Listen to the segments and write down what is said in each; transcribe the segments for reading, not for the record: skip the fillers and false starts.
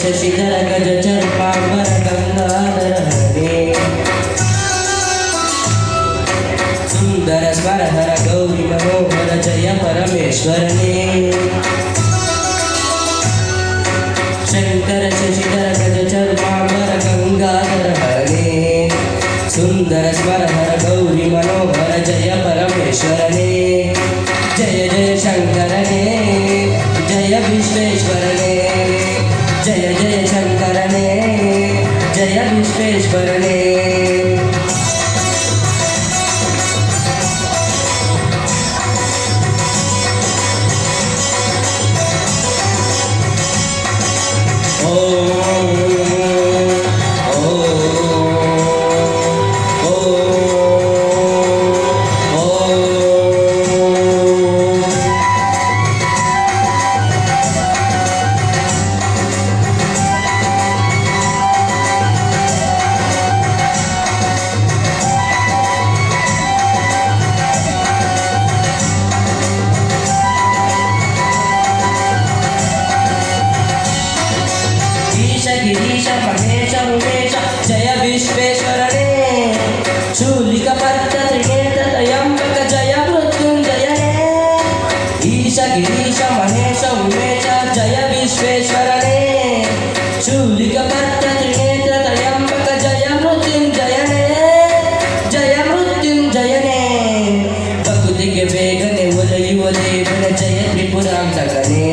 ಶಶಿಧರ ಗಜ ಚರ್ಮಾಂಬರ ಗಂಗಾಧರ ಹರೇ ಸುಂದರ ಸ್ವರಹರ ಗೌರಿ ಮನೋಹರ ಜಯ ಪರಮೇಶ್ವರನೇ ಶಂಕರ ಶಶಿಧರ ಗಜ ಚರ್ಮಾಂಬರ ಗಂಗಾಧರ ಹರೇ ಸುಂದರ ಸ್ವರಹರ ಗೌರಿ ಮನೋಹರ ಜಯ ಪರಮೇಶ್ವರನೇ ಜಯ ಜಯ ಶಂಕರನೇ ಜಯ ವಿಶ್ವೇಶ್ವರನೇ ಜಯ ಜಯ ಶಂಕರನೇ ಜಯ ವಿಶ್ವೇಶ್ವರನೇ ಗಿರೀಶ ಮಹೇಶ ಉಮೇಶ ಜಯ ವಿಶ್ವೇಶ್ವರನೇ ಶೂಲಿಕ ಪರ್ತ ತ್ರಿನೇತ್ರ ತ್ರಯಂಬಕ ಜಯ ಮೃತ್ಯುಂಜಯನೇ ಈಶ ಗಿರೀಶ ಮಹೇಶ ಉಮೇಶ ಜಯ ವಿಶ್ವೇಶ್ವರನೇ ಶೂಲಿಕ ಪರ್ತ ತ್ರಿನೇತ್ರ ತ್ರಯಂಬಕ ಜಯ ಮೃತ್ಯುಂಜಯನೇ ಜಯ ಮೃತ್ಯುಂಜಯನೇ ಭಕ್ತಿಗೆ ಬೇಗನೆ ಒಲೆಯುವ ದೇವನ ಜಯ ತ್ರಿಪುರಾಂತಕನೇ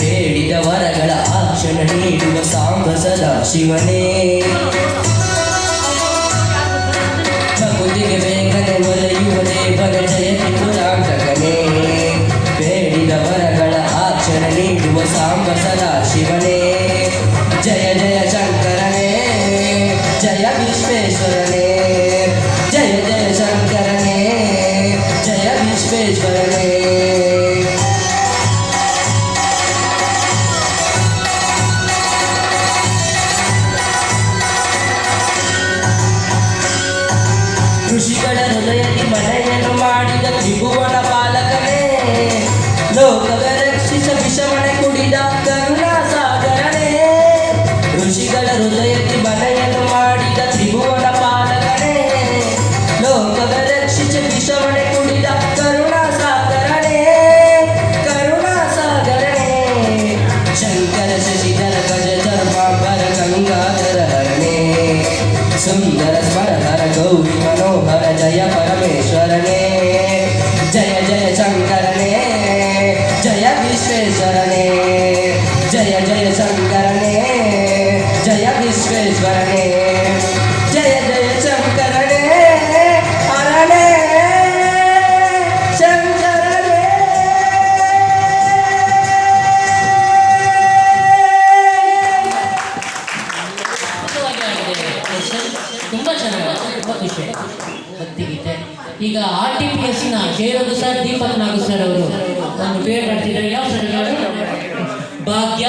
ಬೇಡಿದ ವರಗಳ ಆಕ್ಷಣ ನೀಡುವ ಸಾಂಬ ಸದಾ ಶಿವನೇ ಭಕ್ತಿಗೆ ಬೇಗನೆ ಒಲೆಯುವ ದೇವನ ಜಯ ತ್ರಿಪುರಾಂತಕನೇ ಬೇಡಿದ ವರಗಳ ಆಕ್ಷಣ ನೀಡುವ ಸಾಂಬ ಸದಾ ಶಿವನೇ ಜಯ ಜಯ ಶಂಕರನೇ ಜಯ ವಿಶ್ವೇಶ್ವರನೇ ಜಯ ಜಯ ಶಂಕರನೇ ಜಯ ವಿಶ್ವೇಶ್ವರನೇ ಋಷಿಗಳ ಹೃದಯದಿ ಮನೆಯನ್ನು ಮಾಡಿದ ತ್ರಿಭುವನ ಪಾಲಕನೇ ಲೋಕವ ರಕ್ಷಿಸ ವಿಷಮನೆ ಕುಡಿದ ಕರುಣಾ ಸಾಗರನೇ ಋಷಿಗಳ ಹೃದಯದಿ ಮನೆಯನ್ನು ಮಾಡಿದ ತ್ರಿಭುವನ ಪಾಲಕನೇ ಲೋಕವ ರಕ್ಷಿಸ ವಿಷಮನೆ ಕುಡಿದ ಕರುಣಾ ಸಾಗರನೇ ಕರುಣಾ ಸಾಗರನೇ ಶಂಕರ ಶಶಿಧರ ಗಜ ಚರ್ಮಾಂಬರ ಗಂಗಾಧರ ಹರನೇ ಸುಂದರ ಸ್ವರಹರ ಗೌರಿ ಮನೋಹರ ಜಯ ಪರಮೇಶ್ವರನೇ ಜಯ ಜಯ ಶಂಕರನೇ ಜಯ ವಿಶ್ವೇಶ್ವರನೇ ಜಯ ಜಯ ಶಂಕರನೇ ಜಯ ವಿಶ್ವೇಶ್ವರನೇ ಜಯ ಜಯ ಶಂಕರನೇ ಹರನೇ ಶಂಕರನೇ ತುಂಬಾ ಚೆನ್ನಾಗಿದೆ, ತುಂಬಾ ಖುಷಿ ಭಕ್ತಿಗೀತೆ. ಈಗ RTPS ನ ಜಯರಘು ಸರ್, ದೀಪಕ್ ನಾಗು ಸರ್ ಅವರು ಒಂದು ಪೇರ್ ಮಾಡ್ತಿದ್ದಾರೆ. ಯಾವ ಸರ್? ಭಾಗ್ಯ